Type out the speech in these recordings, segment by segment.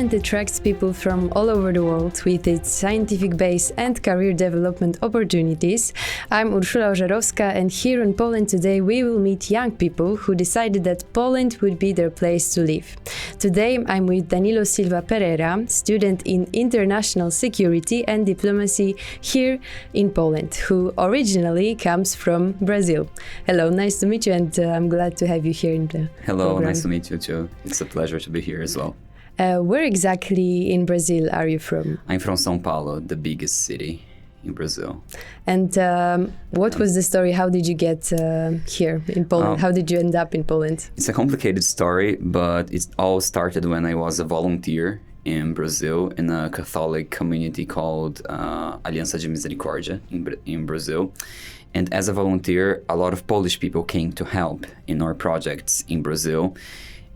Poland attracts people from all over the world with its scientific base and career development opportunities. I'm Urszula Ożarowska, and here in Poland today we will meet young people who decided that Poland would be their place to live. Today I'm with Danilo Silva Pereira, student in International Security and Diplomacy here in Poland, who originally comes from Brazil. Hello, nice to meet you, and I'm glad to have you here in the program. Nice to meet you too. It's a pleasure to be here as well. Where exactly in Brazil are you from? I'm from São Paulo, the biggest city in Brazil. And what was the story? How did you get here in Poland? How did you end up in Poland? It's a complicated story, but it all started when I was a volunteer in Brazil in a Catholic community called Aliança de Misericórdia in Brazil. And as a volunteer, a lot of Polish people came to help in our projects in Brazil.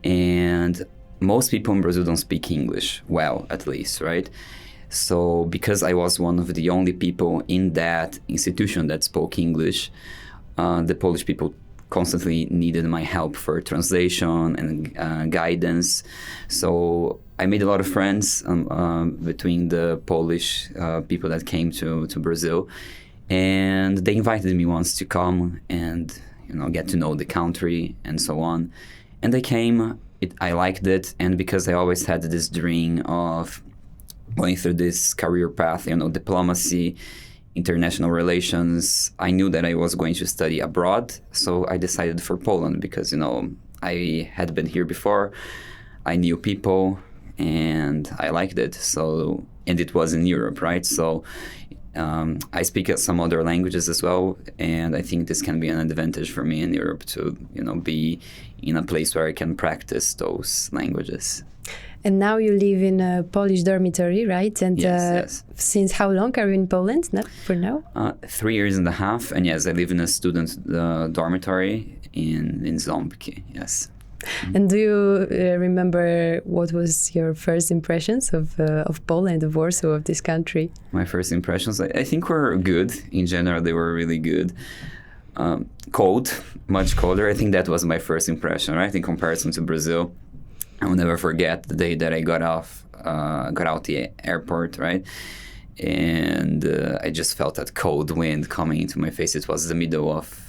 And most people in Brazil don't speak English well, at least, right? So because I was one of the only people in that institution that spoke English, the Polish people constantly needed my help for translation and guidance. So I made a lot of friends between the Polish people that came to Brazil. And they invited me once to come and, get to know the country and so on. And I came. I liked it, and because I always had this dream of going through this career path, diplomacy, international relations, I knew that I was going to study abroad, so I decided for Poland because, I had been here before, I knew people, and I liked it, and it was in Europe, right? So I speak some other languages as well, and I think this can be an advantage for me in Europe to, be in a place where I can practice those languages. And now you live in a Polish dormitory, right? And yes. Since how long are you in Poland for now? 3 years and a half, and yes, I live in a student dormitory in Ząbki, yes. And do you remember what was your first impressions of Poland, of Warsaw, of this country? My first impressions, I think were good. In general, they were really good. Cold, much colder. I think that was my first impression, right? In comparison to Brazil, I will never forget the day that I got out the airport, right? And I just felt that cold wind coming into my face. It was the middle of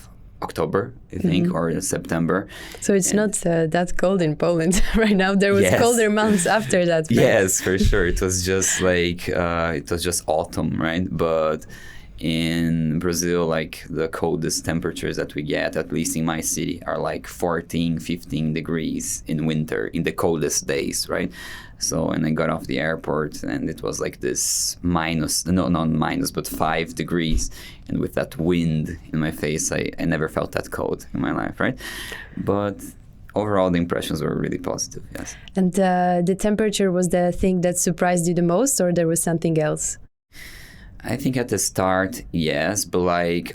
October, I think, or September. So it's not that cold in Poland right now. There was colder months after that. Right? Yes, for sure. It was just autumn, right? But in Brazil, the coldest temperatures that we get, at least in my city, are 14, 15 degrees in winter, in the coldest days, right? So, and I got off the airport and it was this not minus, but 5 degrees. And with that wind in my face, I never felt that cold in my life, right? But overall, the impressions were really positive, yes. And the temperature was the thing that surprised you the most, or there was something else? I think at the start, yes, but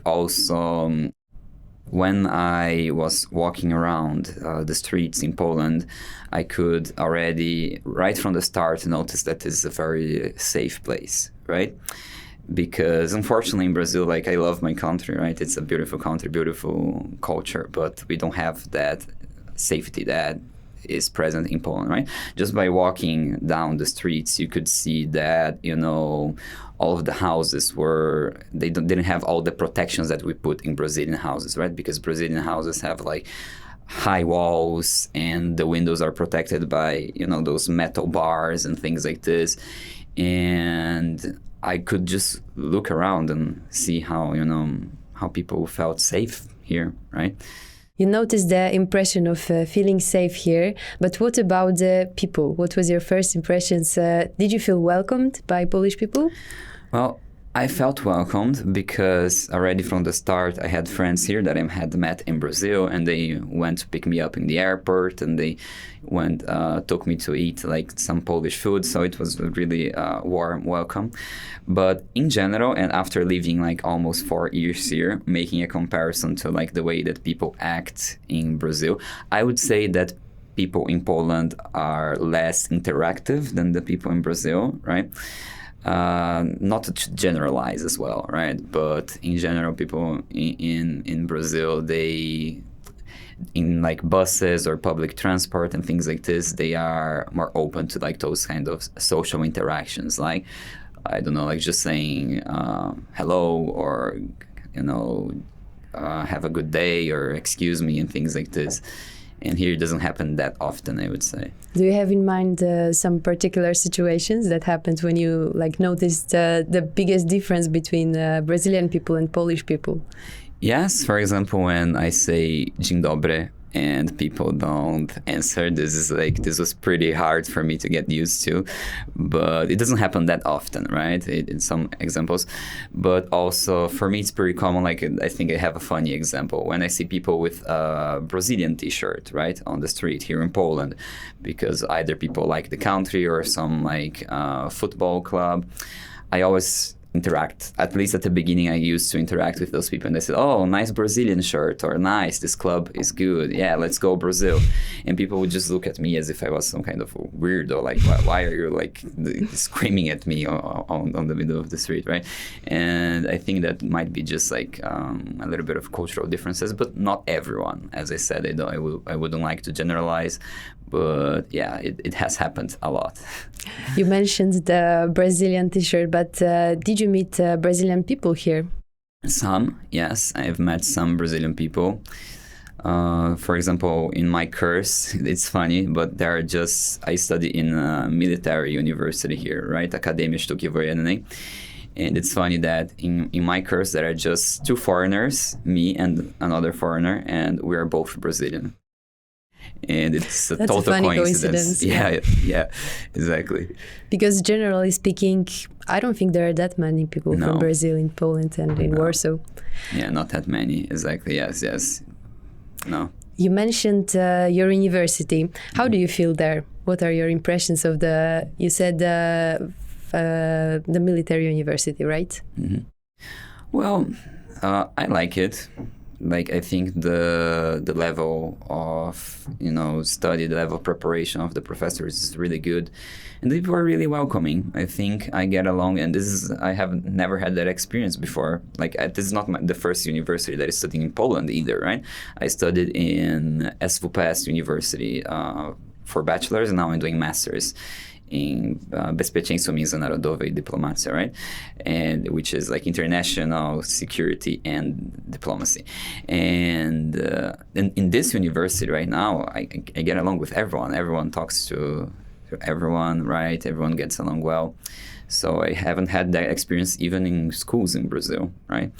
also when I was walking around the streets in Poland, I could already, right from the start, notice that this is a very safe place, right? Because unfortunately in Brazil, I love my country, right? It's a beautiful country, beautiful culture, but we don't have that safety that is present in Poland, right? Just by walking down the streets, you could see that, all of the houses didn't have all the protections that we put in Brazilian houses, right? Because Brazilian houses have high walls and the windows are protected by, those metal bars and things like this. And I could just look around and see how people felt safe here, right? You noticed the impression of feeling safe here, but what about the people? What was your first impressions? Did you feel welcomed by Polish people? Well, I felt welcomed because already from the start, I had friends here that I had met in Brazil, and they went to pick me up in the airport, and they took me to eat some Polish food. So it was a really warm welcome. But in general, and after living almost 4 years here, making a comparison to the way that people act in Brazil, I would say that people in Poland are less interactive than the people in Brazil, right? Not to generalize as well, right? But in general, people in Brazil, they in like buses or public transport and things like this, they are more open to like those kind of social interactions, like I don't know, like just saying hello, or have a good day, or excuse me, and things like this. And here it doesn't happen that often, I would say. Do you have in mind some particular situations that happened when you like noticed the biggest difference between Brazilian people and Polish people? Yes, for example, when I say dzień dobry and people don't answer, this was pretty hard for me to get used to, but it doesn't happen that often, right? In some examples, but also for me it's pretty common. Like, I think I have a funny example when I see people with a Brazilian t-shirt, right, on the street here in Poland, because either people like the country or some like football club. I always interact, at least at the beginning I used to interact with those people, and they said, oh, nice Brazilian shirt, or nice, this club is good, yeah, let's go Brazil. And people would just look at me as if I was some kind of weirdo, like, why are you like screaming at me on the middle of the street, right? And I think that might be just like a little bit of cultural differences, but not everyone. As I said, I wouldn't like to generalize, but yeah, it has happened a lot. You mentioned the Brazilian t-shirt, but did you meet Brazilian people here? Some, yes. I've met some Brazilian people. For example, in my course, it's funny, but I study in a military university here, right? Academia Sztuki Wojennej. And it's funny that in my course, there are just two foreigners, me and another foreigner, and we are both Brazilian. And it's a That's total a funny coincidence. Coincidence. Yeah, exactly. Because generally speaking, I don't think there are that many people from Brazil in Poland and in Warsaw. Yeah, not that many. Exactly. Yes. No. You mentioned your university. How do you feel there? What are your impressions of you said the military university, right? Mm-hmm. Well, I like it. Like, I think the level of, study, the level of preparation of the professors is really good. And the people are really welcoming. I think I get along, and I have never had that experience before. Like, this is not the first university that is studying in Poland either, right? I studied in SWPS University for bachelor's, and now I'm doing master's in Bezpieczeństwo Międzynarodowe i Dyplomacja, right? And which is like international security and diplomacy. And in this university right now, I get along with everyone. Everyone talks to everyone, right? Everyone gets along well. So I haven't had that experience even in schools in Brazil, right?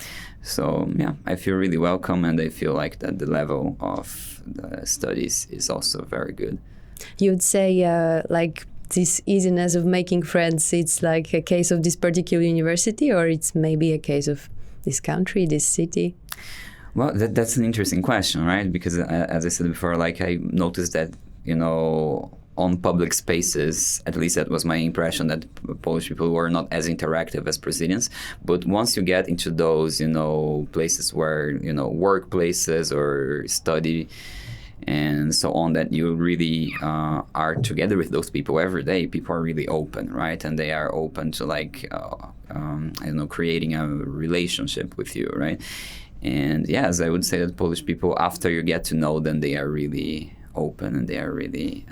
So yeah, I feel really welcome, and I feel like that the level of the studies is also very good. You would say like this easiness of making friends, it's like a case of this particular university, or it's maybe a case of this country, this city? Well, that's an interesting question, right? Because as I said before, like, I noticed that, on public spaces, at least that was my impression, that Polish people were not as interactive as Brazilians. But once you get into those, places where, workplaces or study and so on, that you really are together with those people every day, people are really open, right? And they are open to like, creating a relationship with you, right? And yes, I would say that Polish people, after you get to know them, they are really open, and they are really,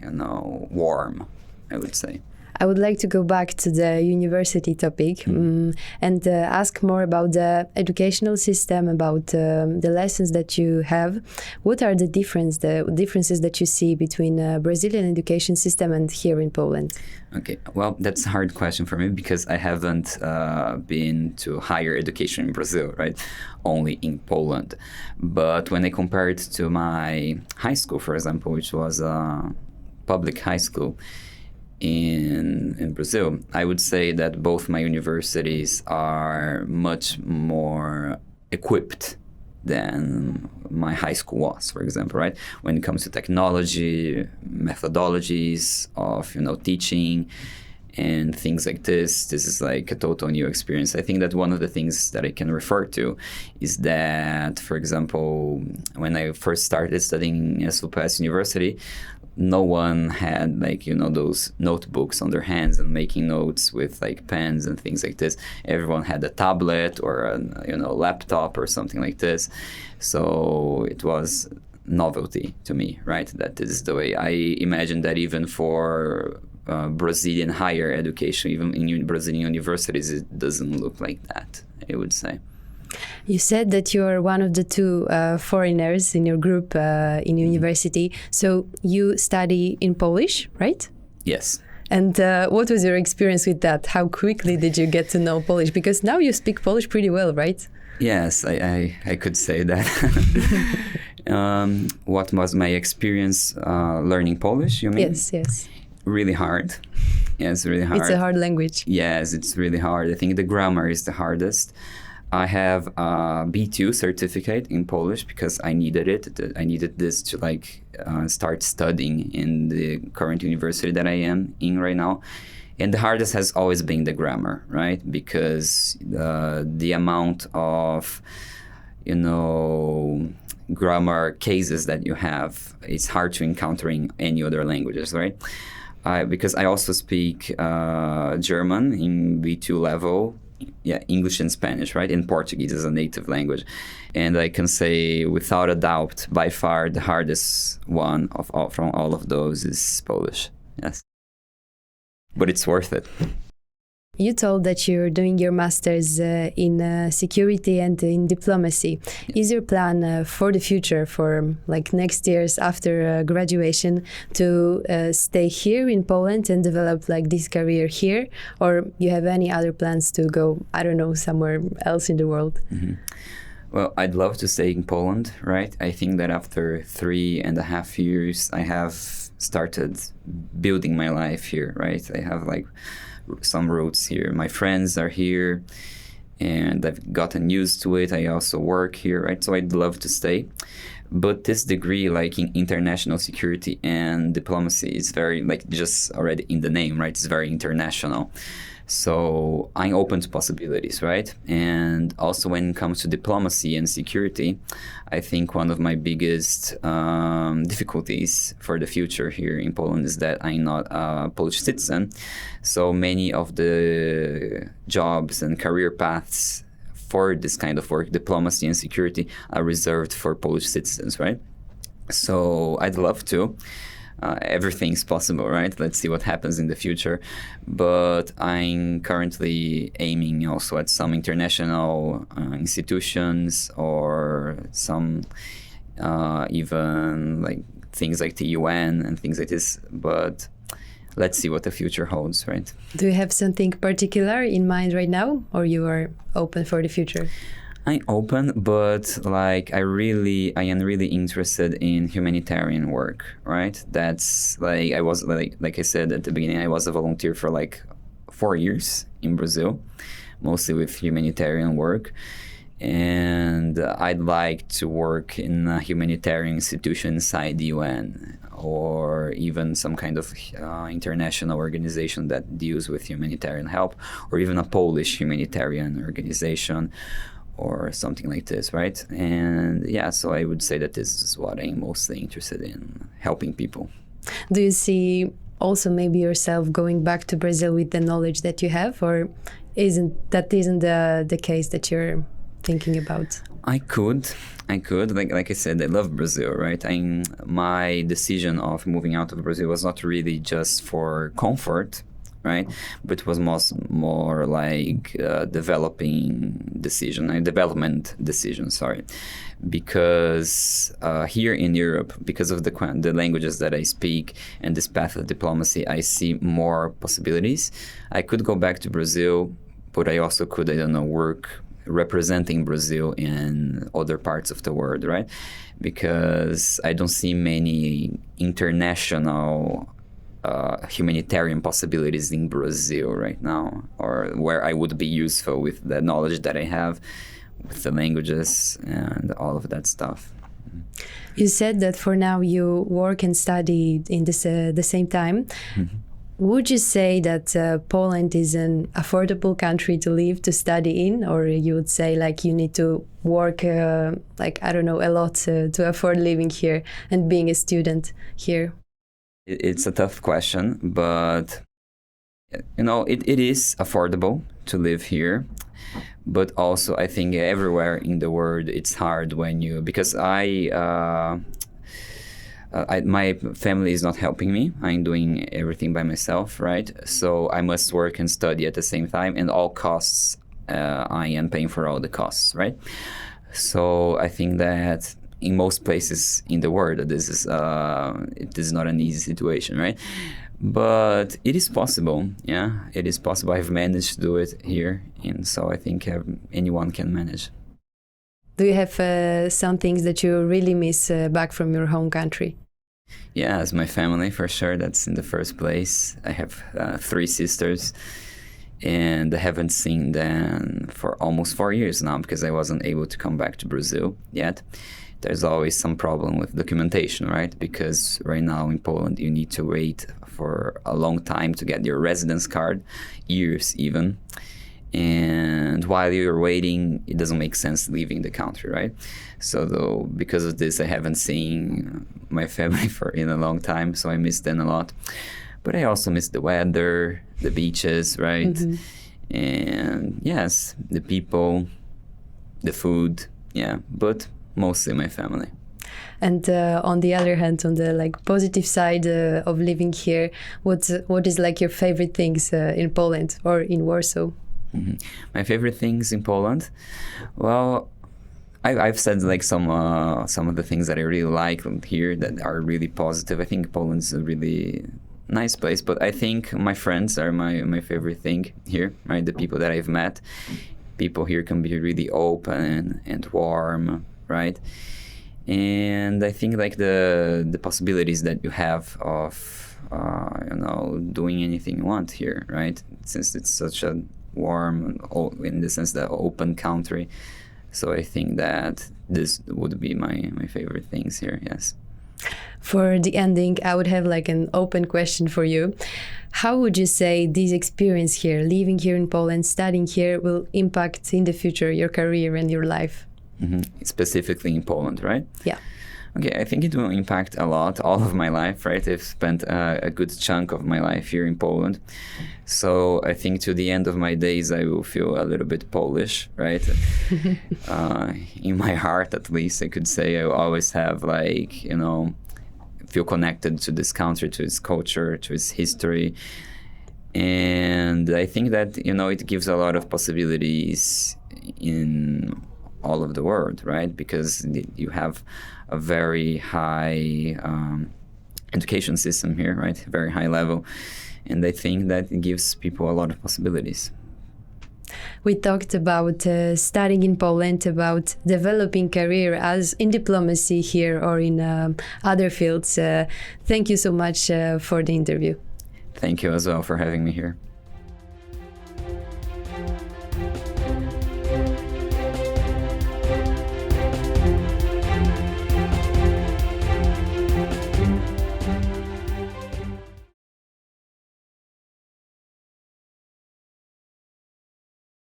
warm, I would say. I would like to go back to the university topic and ask more about the educational system, about the lessons that you have. What are the differences that you see between Brazilian education system and here in Poland? Okay, well, that's a hard question for me, because I haven't been to higher education in Brazil, right? Only in Poland. But when I compare it to my high school, for example, which was a public high school in Brazil, I would say that both my universities are much more equipped than my high school was, for example, right? When it comes to technology, methodologies of, teaching and things like this is like a total new experience. I think that one of the things that I can refer to is that, for example, when I first started studying in SWPS University, no one had those notebooks on their hands and making notes with like pens and things like this. Everyone had a tablet or a laptop or something like this. So it was novelty to me, right? That is the way I imagine that even for Brazilian higher education, even in Brazilian universities, it doesn't look like that, I would say. You said that you are one of the two foreigners in your group in university. So you study in Polish, right? Yes. And what was your experience with that? How quickly did you get to know Polish? Because now you speak Polish pretty well, right? Yes, I could say that. What was my experience learning Polish, you mean? Yes. Really hard. Yes, really hard. It's a hard language. Yes, it's really hard. I think the grammar is the hardest. I have a B2 certificate in Polish because I needed it. I needed this to start studying in the current university that I am in right now. And the hardest has always been the grammar, right? Because the amount of, grammar cases that you have, it's hard to encounter in any other languages, right? Because I also speak German in B2 level. Yeah, English and Spanish, right? And Portuguese as a native language. And I can say without a doubt, by far the hardest one from all of those is Polish. Yes. But it's worth it. You told that you're doing your master's in security and in diplomacy. Is your plan for the future, for next years after graduation, to stay here in Poland and develop this career here? Or you have any other plans to go, I don't know, somewhere else in the world? Mm-hmm. Well, I'd love to stay in Poland, right? I think that after 3.5 years, I have started building my life here, right? I have some roots here. My friends are here and I've gotten used to it. I also work here, right? So I'd love to stay. But this degree, in international security and diplomacy, is very, just already in the name, right? It's very international. So I'm open to possibilities, right? And also when it comes to diplomacy and security, I think one of my biggest difficulties for the future here in Poland is that I'm not a Polish citizen. So many of the jobs and career paths for this kind of work, diplomacy and security, are reserved for Polish citizens, right? So I'd love to. Everything's possible, right? Let's see what happens in the future. But I'm currently aiming also at some international institutions or some even things like the UN and things like this. But let's see what the future holds, right? Do you have something particular in mind right now, or you are open for the future? I'm open, but I am really interested in humanitarian work, right? That's I was I said at the beginning, I was a volunteer for 4 years in Brazil, mostly with humanitarian work. And I'd like to work in a humanitarian institution inside the UN or even some kind of international organization that deals with humanitarian help, or even a Polish humanitarian organization, or something like this, right? And yeah, so I would say that this is what I'm mostly interested in, helping people. Do you see also maybe yourself going back to Brazil with the knowledge that you have, or isn't the case that you're thinking about? I could. Like I said, I love Brazil, right? My decision of moving out of Brazil was not really just for comfort, right? But it was more development decision, sorry. Because here in Europe, because of the languages that I speak and this path of diplomacy, I see more possibilities. I could go back to Brazil, but I also could, work representing Brazil in other parts of the world, right? Because I don't see many international humanitarian possibilities in Brazil right now, or where I would be useful with the knowledge that I have, with the languages and all of that stuff. You said that for now you work and study in the same time. Mm-hmm. Would you say that Poland is an affordable country to live, to study in, or you would say you need to work a lot to afford living here and being a student here? It's a tough question, but it is affordable to live here. But also I think everywhere in the world it's hard because my family is not helping me. I'm doing everything by myself, right? So I must work and study at the same time, and all costs, I am paying for all the costs, right? So I think that in most places in the world, this is not an easy situation, right? But it is possible, yeah. It is possible. I've managed to do it here, and so I think anyone can manage. Do you have some things that you really miss back from your home country? Yeah, as my family, for sure. That's in the first place. I have 3 sisters, and I haven't seen them for almost 4 years now because I wasn't able to come back to Brazil yet. There's always some problem with documentation, right? Because right now in Poland, you need to wait for a long time to get your residence card, years even. And while you're waiting, it doesn't make sense leaving the country, right? So because of this, I haven't seen my family in a long time, so I miss them a lot. But I also miss the weather, the beaches, right? Mm-hmm. And yes, the people, the food, yeah, but mostly my family. And on the other hand, on the positive side of living here, what is your favorite things in Poland or in Warsaw? Mm-hmm. My favorite things in Poland, well, I've said some of the things that I really like here that are really positive. I think Poland's a really nice place, but I think my friends are my favorite thing here, right? The people that I've met. People here can be really open and warm, right? And I think the possibilities that you have of doing anything you want here, right? Since it's such a warm, in the sense that open country. So I think that this would be my favorite things here, yes. For the ending, I would have an open question for you. How would you say this experience here, living here in Poland, studying here, will impact in the future your career and your life? Mm-hmm. Specifically in Poland, right? Yeah. Okay, I think it will impact a lot, all of my life, right? I've spent a good chunk of my life here in Poland. So I think to the end of my days, I will feel a little bit Polish, right? In my heart, at least, I could say I will always have feel connected to this country, to its culture, to its history. And I think that, it gives a lot of possibilities in all of the world, right? Because you have a very high education system here, right? Very high level. And I think that it gives people a lot of possibilities. We talked about studying in Poland, about developing career as in diplomacy here or in other fields. Thank you so much for the interview. Thank you as well for having me here.